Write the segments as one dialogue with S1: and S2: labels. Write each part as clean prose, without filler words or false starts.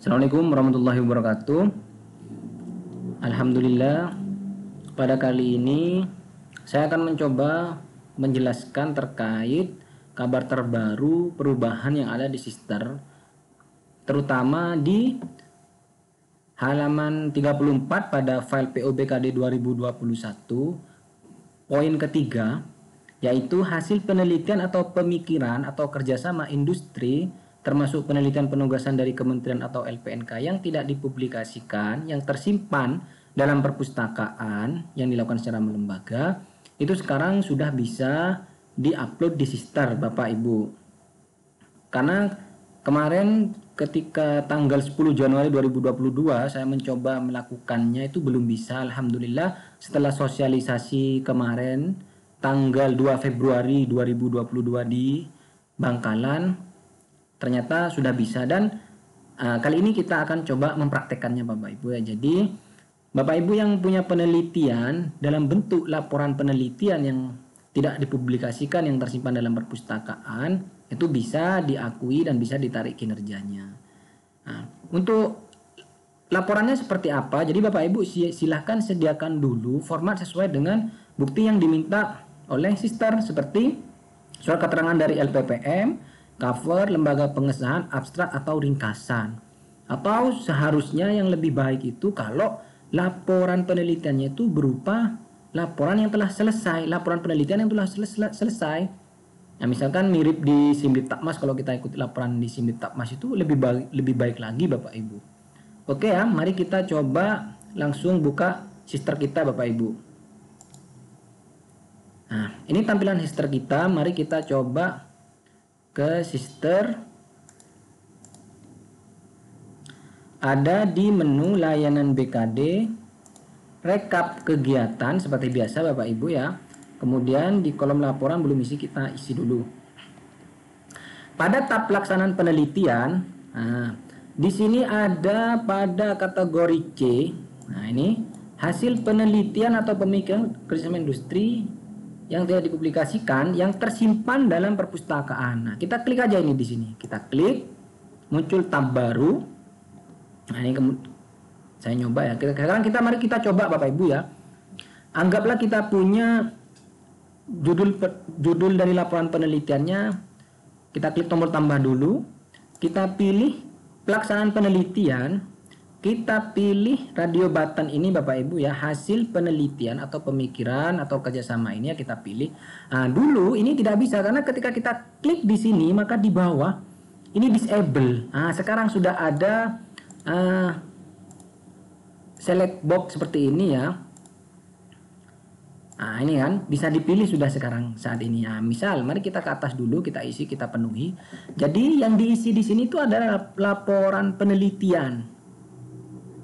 S1: Assalamualaikum warahmatullahi wabarakatuh. Alhamdulillah, pada kali ini saya akan mencoba menjelaskan terkait kabar terbaru perubahan yang ada di Sister, terutama di halaman 34 pada file POBKD 2021, poin ketiga, yaitu hasil penelitian atau pemikiran atau kerjasama industri termasuk penelitian penugasan dari kementerian atau LPNK yang tidak dipublikasikan, yang tersimpan dalam perpustakaan yang dilakukan secara lembaga, itu sekarang sudah bisa diupload di Sister, Bapak Ibu. Karena kemarin ketika tanggal 10 Januari 2022 saya mencoba melakukannya itu belum bisa. Alhamdulillah setelah sosialisasi kemarin tanggal 2 Februari 2022 di Bangkalan ternyata sudah bisa, dan kali ini kita akan coba mempraktekannya Bapak Ibu ya. Jadi Bapak Ibu yang punya penelitian dalam bentuk laporan penelitian yang tidak dipublikasikan yang tersimpan dalam perpustakaan itu bisa diakui dan bisa ditarik kinerjanya. Nah, untuk laporannya seperti apa? Jadi Bapak Ibu silahkan sediakan dulu format sesuai dengan bukti yang diminta oleh Sister, seperti surat keterangan dari LPPM, cover, lembaga pengesahan, abstrak atau ringkasan. Atau seharusnya yang lebih baik itu kalau laporan penelitiannya itu berupa laporan yang telah selesai, laporan penelitian yang telah selesai. Nah, misalkan mirip di Simdiktakmas, kalau kita ikuti laporan di Simdiktakmas itu lebih baik lagi Bapak Ibu. Oke ya, mari kita coba langsung buka Sister kita Bapak Ibu. Nah, ini tampilan Sister kita, mari kita coba ke Sister. Ada di menu layanan BKD, rekap kegiatan seperti biasa Bapak Ibu ya. Kemudian di kolom laporan belum isi, kita isi dulu. Pada tab pelaksanaan penelitian, nah, di sini ada pada kategori C. Nah, ini hasil penelitian atau pemikiran kerjasama industri yang tidak dipublikasikan yang tersimpan dalam perpustakaan. Nah, kita klik aja ini di sini. Kita klik, muncul tab baru. Nah, ini saya nyoba ya. Sekarang mari kita coba Bapak Ibu ya. Anggaplah kita punya judul dari laporan penelitiannya. Kita klik tombol tambah dulu. Kita pilih pelaksanaan penelitian. Kita pilih radio button ini Bapak Ibu ya, hasil penelitian atau pemikiran atau kerjasama ini ya kita pilih. Nah, dulu ini tidak bisa karena ketika kita klik di sini maka di bawah ini disable. Nah, sekarang sudah ada select box seperti ini ya. Nah, ini kan bisa dipilih sudah sekarang saat ini. Nah, misal mari kita ke atas dulu, kita isi, kita penuhi. Jadi yang diisi di sini itu adalah laporan penelitian.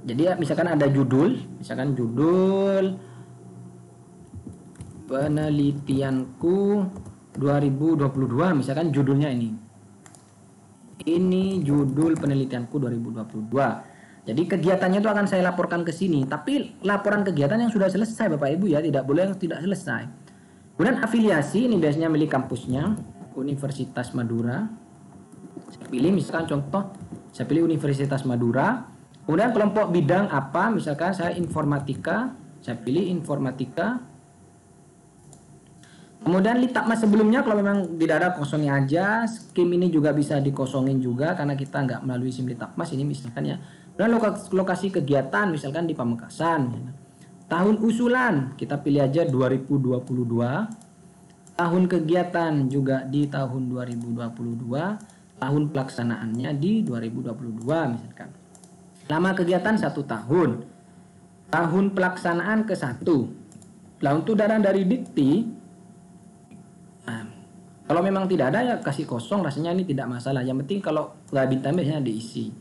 S1: Jadi ya, misalkan ada judul, misalkan judul penelitianku 2022, misalkan judulnya ini. Ini judul penelitianku 2022. Jadi kegiatannya itu akan saya laporkan ke sini, tapi laporan kegiatan yang sudah selesai Bapak Ibu ya, tidak boleh yang tidak selesai. Kemudian afiliasi, ini biasanya milik kampusnya, Universitas Madura. Saya pilih misalkan contoh, saya pilih Universitas Madura. Kemudian kelompok bidang apa, misalkan saya informatika, saya pilih informatika. Kemudian Litbangmas sebelumnya kalau memang tidak ada, kosongnya aja. Skim ini juga bisa dikosongin juga karena kita nggak melalui SIM Litbangmas ini misalkan ya. Dan lokasi kegiatan misalkan di Pamekasan. Tahun usulan kita pilih aja 2022. Tahun kegiatan juga di tahun 2022. Tahun pelaksanaannya di 2022 misalkan. Lama kegiatan 1 tahun. Tahun pelaksanaan ke-1. Lah untuk dana dari Dikti, nah, kalau memang tidak ada ya kasih kosong, rasanya ini tidak masalah. Yang penting kalau nggak bintang biasanya diisi.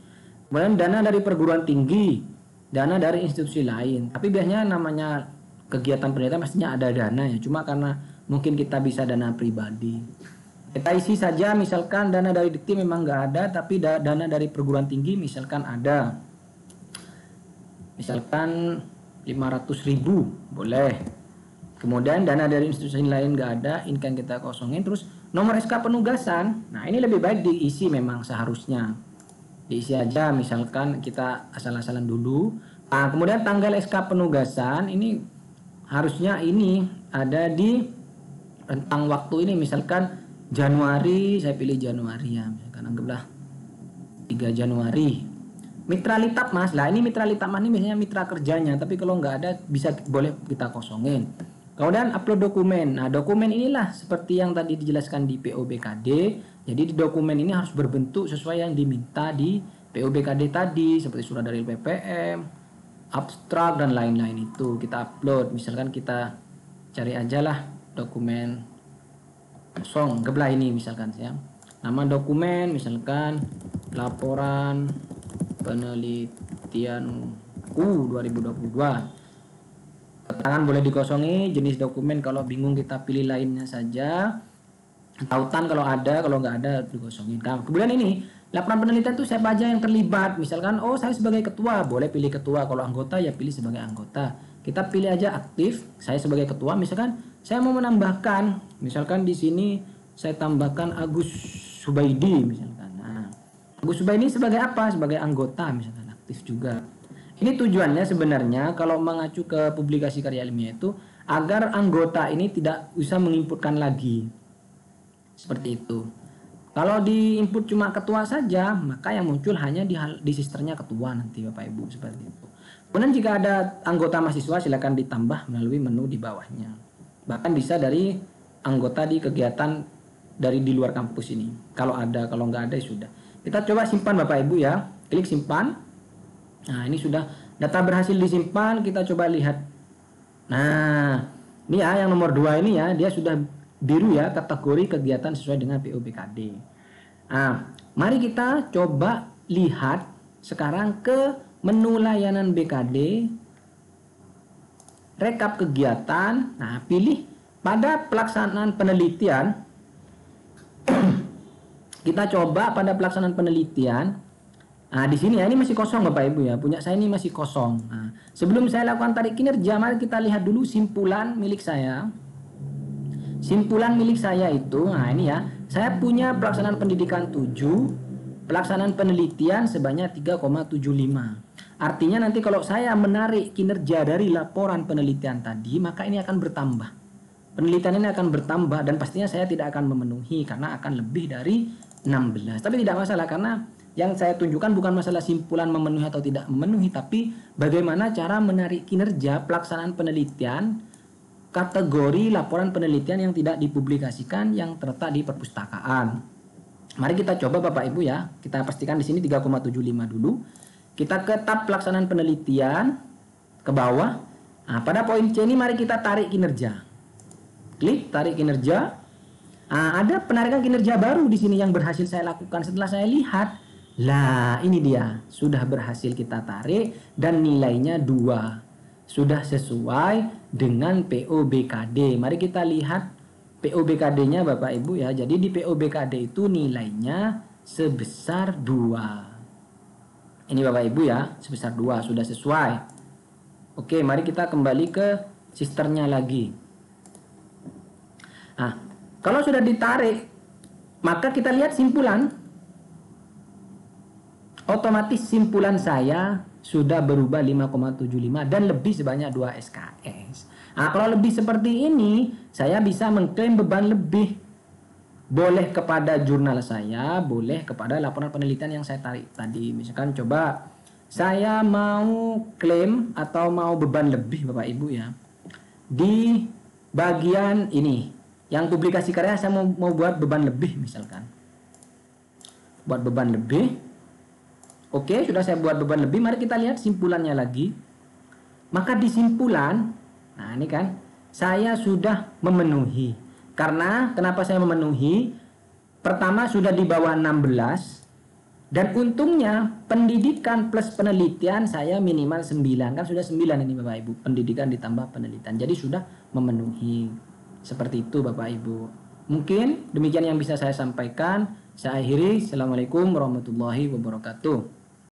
S1: Kemudian dana dari perguruan tinggi, dana dari institusi lain. Tapi biasanya namanya kegiatan penelitian pastinya ada dana ya. Cuma karena mungkin kita bisa dana pribadi. Kita isi saja misalkan dana dari Dikti memang nggak ada, tapi dana dari perguruan tinggi misalkan ada. Misalkan 500.000 boleh. Kemudian dana dari institusi lain nggak ada, ini kan kita kosongin. Terus nomor SK penugasan, nah ini lebih baik diisi memang seharusnya. diisi aja, misalkan kita asal-asalan dulu. Nah, kemudian tanggal SK penugasan ini harusnya ini ada di rentang waktu ini, misalkan Januari, saya pilih Januari ya, misalkan anggaplah 3 Januari. Mitra Litbang, lah ini Mitra Litbang ini biasanya mitra kerjanya, tapi kalau nggak ada bisa boleh kita kosongin. Kemudian upload dokumen. Nah, dokumen inilah seperti yang tadi dijelaskan di POBKD. Jadi di dokumen ini harus berbentuk sesuai yang diminta di POBKD tadi, seperti surat dari PPM, abstrak dan lain-lain itu kita upload. Misalkan kita cari aja lah dokumen kosong, geblah ini misalkan ya. Nama dokumen misalkan laporan penelitianku 2022. Keterangan boleh dikosongi, jenis dokumen kalau bingung kita pilih lainnya saja. Tautan kalau ada, kalau nggak ada dikosongin. Nah, kemudian ini laporan penelitian itu siapa aja yang terlibat. Misalkan, oh saya sebagai ketua, boleh pilih ketua. Kalau anggota ya pilih sebagai anggota. Kita pilih aja aktif, saya sebagai ketua. Misalkan saya mau menambahkan, misalkan di sini saya tambahkan Agus Subaidi misalkan. Nah, Agus Subaidi sebagai apa? Sebagai anggota misalkan, aktif juga. Ini tujuannya sebenarnya kalau mengacu ke publikasi karya ilmiah itu agar anggota ini tidak usah menginputkan lagi. Seperti itu. Kalau diinput cuma ketua saja, maka yang muncul hanya di sisternya ketua nanti Bapak Ibu, seperti itu. Kemudian jika ada anggota mahasiswa silakan ditambah melalui menu di bawahnya. Bahkan bisa dari anggota di kegiatan dari di luar kampus ini. Kalau ada, kalau nggak ada ya sudah. Kita coba simpan Bapak Ibu ya. Klik simpan. Nah, ini sudah data berhasil disimpan, kita coba lihat. Nah, ini ya yang nomor 2 ini ya, dia sudah biru ya, kategori kegiatan sesuai dengan POBKD. Nah, mari kita coba lihat sekarang ke menu layanan BKD, rekap kegiatan. Nah, pilih pada pelaksanaan penelitian. Kita coba pada pelaksanaan penelitian. Nah, di sini ya ini masih kosong Bapak Ibu ya. Punya saya ini masih kosong. Nah, sebelum saya lakukan tarik kinerja, mari kita lihat dulu simpulan milik saya. Simpulan milik saya itu, nah ini ya. Saya punya pelaksanaan pendidikan 7, pelaksanaan penelitian sebanyak 3,75. Artinya nanti kalau saya menarik kinerja dari laporan penelitian tadi, maka ini akan bertambah. Penelitian ini akan bertambah dan pastinya saya tidak akan memenuhi karena akan lebih dari 16. Tapi tidak masalah karena yang saya tunjukkan bukan masalah simpulan memenuhi atau tidak memenuhi, tapi bagaimana cara menarik kinerja pelaksanaan penelitian kategori laporan penelitian yang tidak dipublikasikan yang terletak di perpustakaan. Mari kita coba Bapak Ibu ya. Kita pastikan di sini 3,75 dulu. Kita ke tab pelaksanaan penelitian ke bawah. Nah, pada poin C ini mari kita tarik kinerja. Klik tarik kinerja. Nah, ada penarikan kinerja baru di sini yang berhasil saya lakukan setelah saya lihat. Lah, ini dia. Sudah berhasil kita tarik dan nilainya 2. Sudah sesuai dengan POBKD. Mari kita lihat POBKD-nya Bapak Ibu ya. Jadi di POBKD itu nilainya sebesar 2. Ini Bapak Ibu ya, sebesar 2 sudah sesuai. Oke, mari kita kembali ke sisternya lagi. Nah, kalau sudah ditarik, maka kita lihat simpulan. Otomatis simpulan saya sudah berubah 5,75 dan lebih sebanyak 2 SKS. Nah, kalau lebih seperti ini, saya bisa mengklaim beban lebih. Boleh kepada jurnal saya, boleh kepada laporan penelitian yang saya tarik tadi. Misalkan coba saya mau klaim atau mau beban lebih Bapak Ibu ya. Di bagian ini, yang publikasi karya saya mau buat beban lebih misalkan. Buat beban lebih. Oke, sudah saya buat beban lebih. Mari kita lihat simpulannya lagi. Maka di simpulan, nah ini kan, saya sudah memenuhi. Karena, kenapa saya memenuhi? Pertama sudah di bawah 16. Dan untungnya, pendidikan plus penelitian saya minimal 9. Kan sudah 9 ini Bapak Ibu. Pendidikan ditambah penelitian. Jadi sudah memenuhi. Seperti itu Bapak Ibu. Mungkin demikian yang bisa saya sampaikan. Saya akhiri. Assalamualaikum warahmatullahi wabarakatuh.